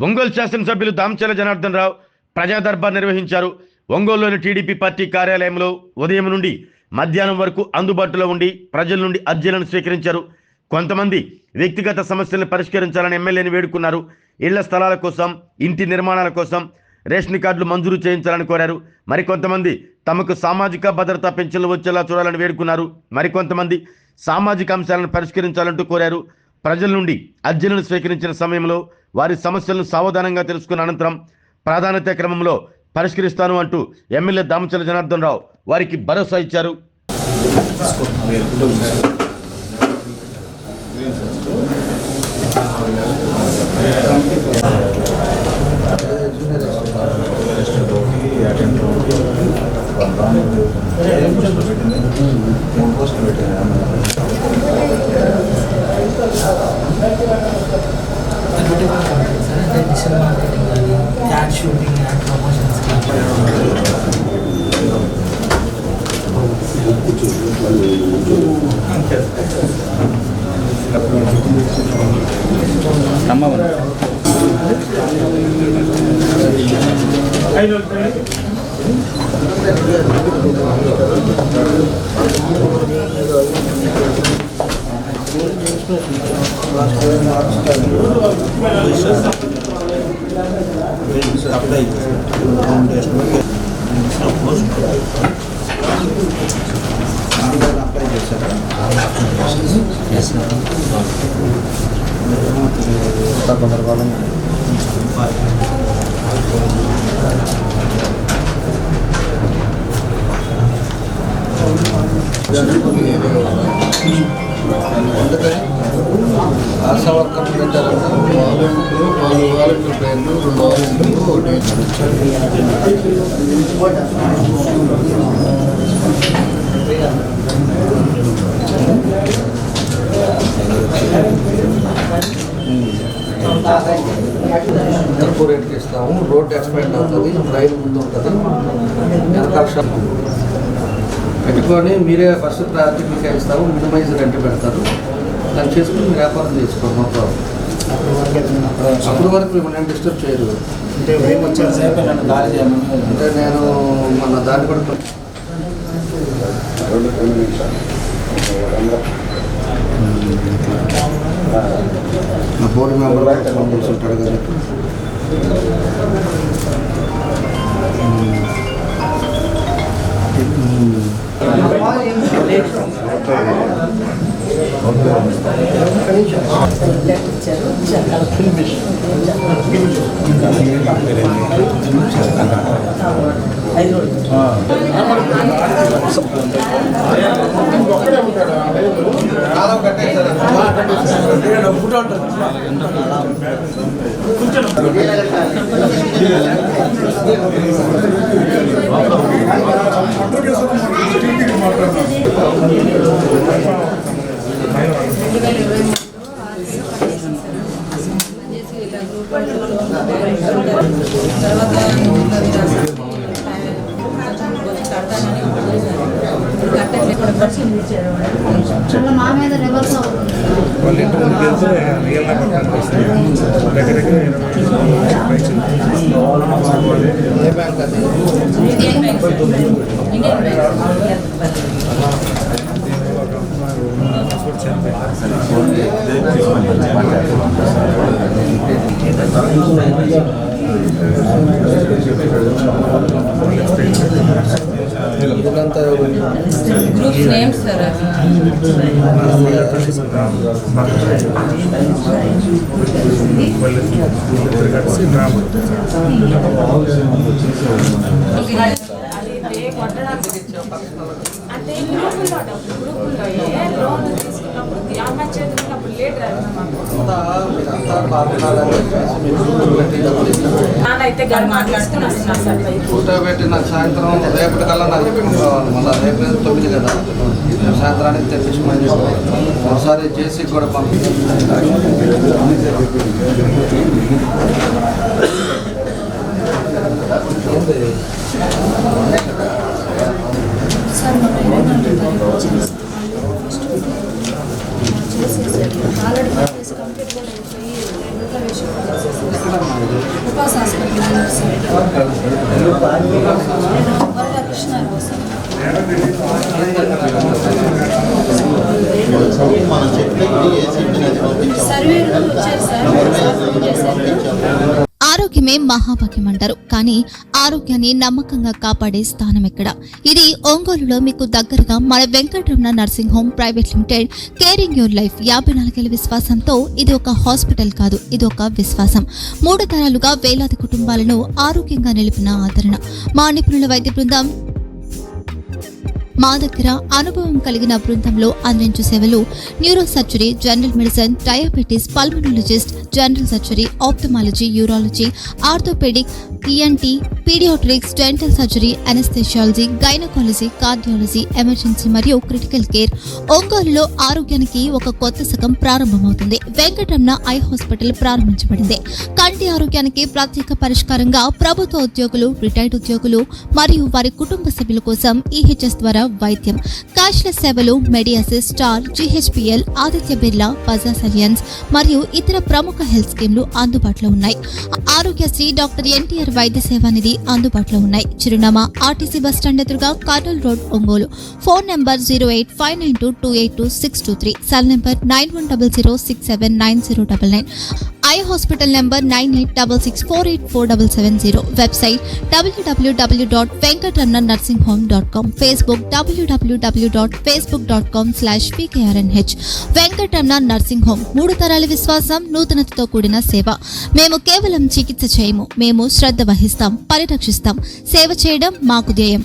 ఒంగోలు శాసనసభ్యులు దామచర్ల జనార్దన్ రావు ప్రజా దర్బార్ నిర్వహించారు. ఒంగోలులోని టీడీపీ పార్టీ కార్యాలయంలో ఉదయం నుండి మధ్యాహ్నం వరకు అందుబాటులో ఉండి ప్రజల నుండి అర్జీలను స్వీకరించారు. కొంతమంది వ్యక్తిగత సమస్యలను పరిష్కరించాలని ఎమ్మెల్యేని వేడుకున్నారు. ఇళ్ల స్థలాల కోసం, ఇంటి నిర్మాణాల కోసం రేషన్ కార్డులు మంజూరు చేయించాలని కోరారు. మరికొంతమంది తమకు సామాజిక భద్రతా పెన్షన్లు వచ్చేలా చూడాలని వేడుకున్నారు. మరికొంతమంది సామాజిక అంశాలను పరిష్కరించాలంటూ కోరారు. ప్రజల నుండి అర్జీలను స్వీకరించిన సమయంలో వారి సమస్యలను సావధానంగా తెలుసుకున్న అనంతరం ప్రాధాన్యత క్రమంలో పరిష్కరిస్తాను అంటూ ఎమ్మెల్యే దామచర్ల జనార్దన్ రావు వారికి భరోసా ఇచ్చారు. ఆశా వర్కర్లు పెట్టారంటే వాలంటీర్ పేర్లు 2 ఎక్కువ రేట్కి ఇస్తాము. రోడ్ ఎక్స్పెండ్ అవుతుంది, రైలు ముందు ఉంటుంది, వెనకాల పెట్టుకొని మీరే ఫస్ట్ ప్రయారిటీ మీకు ఇస్తాము. మినిమైజ్ రెంట్ పెడతారు, దాన్ని చేసుకుని మీరు వ్యాపారం చేసుకోండి. మొత్తం అప్పటి వరకు మిమ్మల్ని డిస్టర్బ్ చేయరు. అంటే నేను మన దాన్ని కూడా నా బోర్డు మెంబర్ ఉంటాడు కదా. కూర్చోబెట్టిన సాయంత్రం రేపటి కల్లా నాకు చెప్పుకోవాలి. మళ్ళీ రేపు 9 కదా, సాయంత్రానికి తెప్పించుకోమని చెప్పి ఒకసారి జేసీ కూడా ఆల్రెడీ ఎక్కడ అన్నారు? ఉపాస్ హాస్పిటల్ సార్. వరద కృష్ణారావు సార్. సర్వేలు వచ్చారు సార్. ఆరోగ్యమే మహాభాగ్యం అంటారు, కానీ ఆరోగ్యాన్ని నమ్మకంగా కాపాడే స్థానం ఎక్కడ? ఇది ఒంగోలులో మీకు దగ్గరగా మన Venkataramana nursing home private limited. Caring your life 54 ఏళ్ల విశ్వాసంతో ఇది ఒక హాస్పిటల్ కాదు, ఇది ఒక విశ్వాసం. 3 తరాలుగా వేలాది కుటుంబాలను ఆరోగ్యంగా నిలిపిన ఆదరణ. మా నిపుణుల వైద్య బృందం మా దగ్గర అనుభవం కలిగిన బృందంలో అందించే సేవలు neuro surgery, general medicine, diabetes, pulmonologist, general surgery, ophthalmology, urology, orthopaedic, ENT, paediatrics, dental surgery, anaesthesiology, gynaecology, cardiology, emergency మరియు క్రిటికల్ కేర్. ఒంగోలులో ఆరోగ్యానికి ఒక కొత్త శకం ప్రారంభమవుతుంది. వెంకటరమణ ఐ హాస్పిటల్ ప్రారంభించబడింది. కంటి ఆరోగ్యానికి ప్రత్యేక పరిష్కారంగా ప్రభుత్వ ఉద్యోగులు, రిటైర్డ్ ఉద్యోగులు మరియు వారి కుటుంబ సభ్యుల కోసం ఈహెచ్ఎస్ ద్వారా వైద్యం, క్యాష్లెస్ సేవలు, మెడియాసిస్, స్టార్, జీహెచ్పిఎల్, ఆదిత్య బిర్లా, బజాజ్ అలియన్స్ మరియు ఇతర ప్రముఖ హెల్త్ స్కీమ్లు అందుబాటులో ఉన్నాయి. ఆరోగ్యశ్రీ, డాక్టర్ ఎన్టీఆర్ వైద్య సేవా నిధి అందుబాటులో ఉన్నాయి. చిరునామా ఆర్టీసీ బస్టాండ్ ఎదురుగా, Kurnool road, Ongole. Phone number 08592282623, cell number 9100679099, eye hospital number 9866484770, website www.venkatramanarsinghome.com, Facebook www.facebook.com/pkrnh. Venkataramana nursing home, 3 తరాల విశ్వాసం, నూతనతతో కూడిన సేవ. మేము కేవలం చికిత్స చేయము, మేము శ్రద్ధ వహిస్తాం, పరిరక్షిస్తాం. సేవ చేయడం మాకు ధ్యేయం.